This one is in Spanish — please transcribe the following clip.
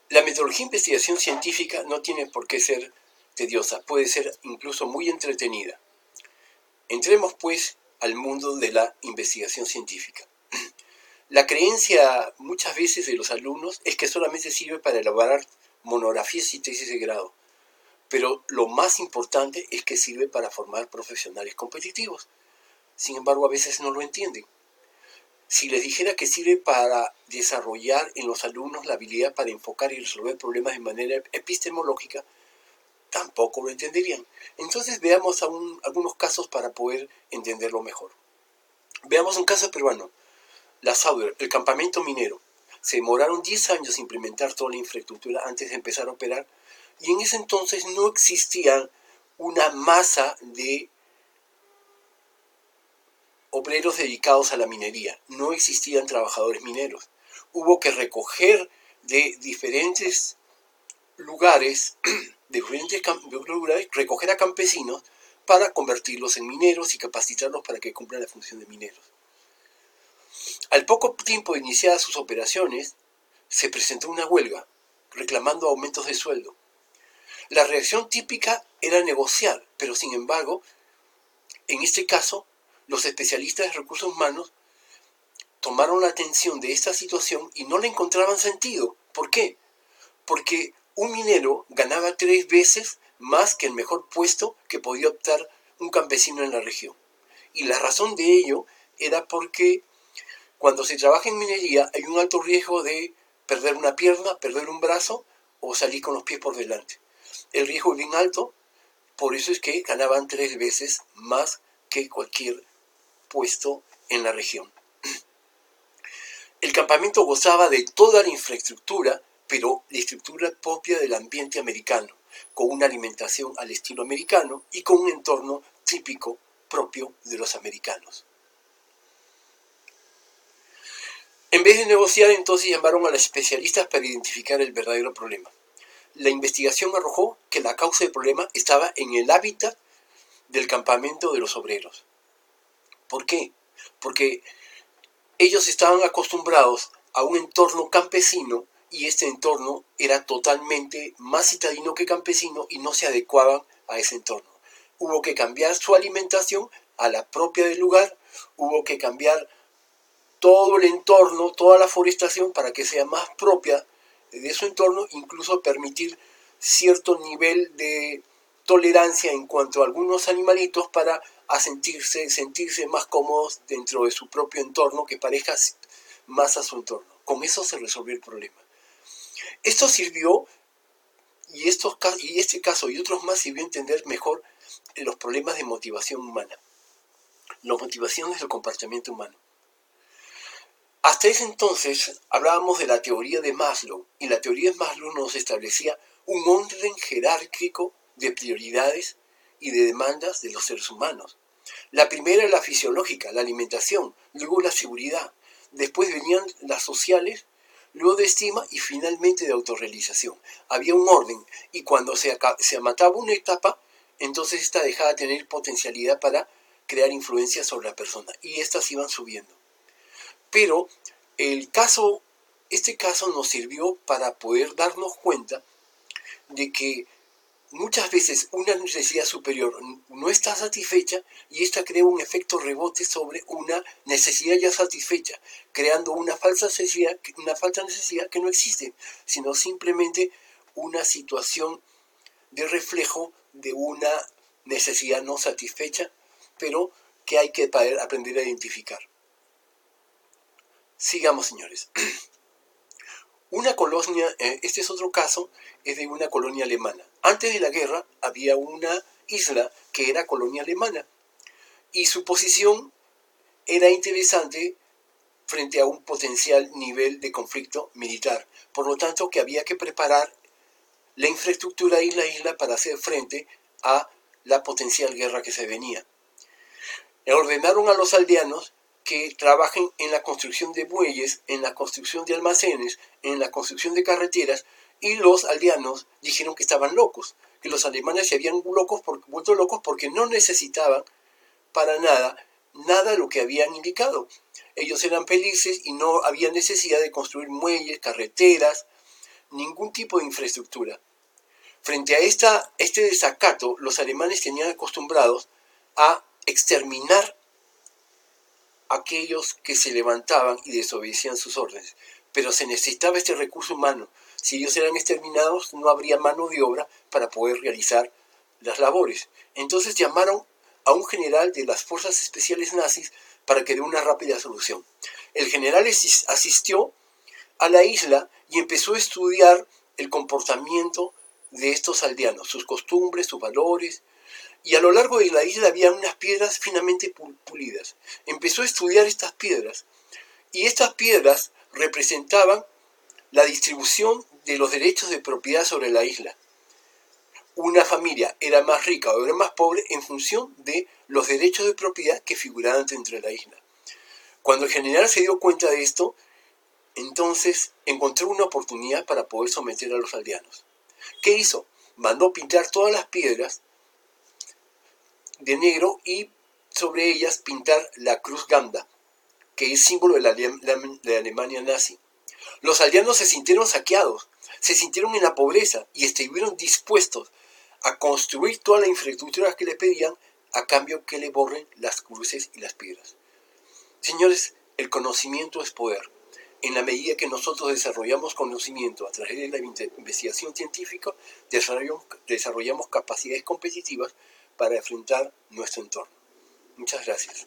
La metodología de investigación científica no tiene por qué ser tediosa, puede ser incluso muy entretenida. Entremos pues al mundo de la investigación científica. La creencia muchas veces de los alumnos es que solamente sirve para elaborar monografías y tesis de grado, pero lo más importante es que sirve para formar profesionales competitivos. Sin embargo, a veces no lo entienden. Si les dijera que sirve para desarrollar en los alumnos la habilidad para enfocar y resolver problemas de manera epistemológica, tampoco lo entenderían. Entonces veamos algunos casos para poder entenderlo mejor. Veamos un caso peruano, la Sauder, el campamento minero. Se demoraron 10 años en implementar toda la infraestructura antes de empezar a operar, y en ese entonces no existía una masa de obreros dedicados a la minería, no existían trabajadores mineros. Hubo que recoger de diferentes lugares, recoger a campesinos para convertirlos en mineros y capacitarlos para que cumplan la función de mineros. Al poco tiempo de iniciadas sus operaciones, se presentó una huelga reclamando aumentos de sueldo. La reacción típica era negociar, pero sin embargo, en este caso, los especialistas de recursos humanos tomaron la atención de esta situación y no le encontraban sentido. ¿Por qué? Porque un minero ganaba 3 veces más que el mejor puesto que podía optar un campesino en la región. Y la razón de ello era porque cuando se trabaja en minería hay un alto riesgo de perder una pierna, perder un brazo o salir con los pies por delante. El riesgo es bien alto, por eso es que ganaban 3 veces más que cualquier puesto en la región. El campamento gozaba de toda la infraestructura, pero la estructura propia del ambiente americano, con una alimentación al estilo americano y con un entorno típico propio de los americanos. En vez de negociar, entonces llamaron a los especialistas para identificar el verdadero problema. La investigación arrojó que la causa del problema estaba en el hábitat del campamento de los obreros. ¿Por qué? Porque ellos estaban acostumbrados a un entorno campesino y este entorno era totalmente más citadino que campesino y no se adecuaban a ese entorno. Hubo que cambiar su alimentación a la propia del lugar, hubo que cambiar todo el entorno, toda la forestación para que sea más propia de su entorno, incluso permitir cierto nivel de tolerancia en cuanto a algunos animalitos para sentirse más cómodos dentro de su propio entorno que parezca más a su entorno. Con eso se resolvió el problema. Esto sirvió, y este caso y otros más sirvió a entender mejor los problemas de motivación humana, las motivaciones del comportamiento humano. Hasta ese entonces hablábamos de la teoría de Maslow, y la teoría de Maslow nos establecía un orden jerárquico de prioridades y de demandas de los seres humanos. La primera era la fisiológica, la alimentación, luego la seguridad, después venían las sociales, luego de estima y finalmente de autorrealización. Había un orden y cuando se mataba una etapa, entonces esta dejaba de tener potencialidad para crear influencia sobre la persona y estas iban subiendo. Pero este caso nos sirvió para poder darnos cuenta de que muchas veces una necesidad superior no está satisfecha y esta crea un efecto rebote sobre una necesidad ya satisfecha, creando una falsa necesidad que no existe, sino simplemente una situación de reflejo de una necesidad no satisfecha, pero que hay que aprender a identificar. Sigamos, señores. Una colonia, este es otro caso, es de una colonia alemana. Antes de la guerra había una isla que era colonia alemana y su posición era interesante frente a un potencial nivel de conflicto militar. Por lo tanto, que había que preparar la infraestructura de la isla para hacer frente a la potencial guerra que se venía. Ordenaron a los aldeanos que trabajen en la construcción de muelles, en la construcción de almacenes, en la construcción de carreteras, y los aldeanos dijeron que estaban locos, que los alemanes se habían vuelto locos porque no necesitaban para nada de lo que habían indicado. Ellos eran felices y no había necesidad de construir muelles, carreteras, ningún tipo de infraestructura. Frente a este desacato, los alemanes tenían acostumbrados a exterminar a aquellos que se levantaban y desobedecían sus órdenes. Pero se necesitaba este recurso humano. Si ellos eran exterminados, no habría mano de obra para poder realizar las labores. Entonces llamaron a un general de las fuerzas especiales nazis para que dé una rápida solución. El general asistió a la isla y empezó a estudiar el comportamiento de estos aldeanos, sus costumbres, sus valores, y a lo largo de la isla había unas piedras finamente pulidas. Empezó a estudiar estas piedras, y estas piedras representaban la distribución de los derechos de propiedad sobre la isla. Una familia era más rica o era más pobre en función de los derechos de propiedad que figuraban dentro de la isla. Cuando el general se dio cuenta de esto, entonces encontró una oportunidad para poder someter a los aldeanos. ¿Qué hizo? Mandó pintar todas las piedras de negro y sobre ellas pintar la cruz Ganda, que es símbolo de la Alemania nazi. Los aldeanos se sintieron saqueados, se sintieron en la pobreza y estuvieron dispuestos a construir toda la infraestructura que le pedían a cambio que le borren las cruces y las piedras. Señores, el conocimiento es poder. En la medida que nosotros desarrollamos conocimiento a través de la investigación científica, desarrollamos capacidades competitivas para enfrentar nuestro entorno. Muchas gracias.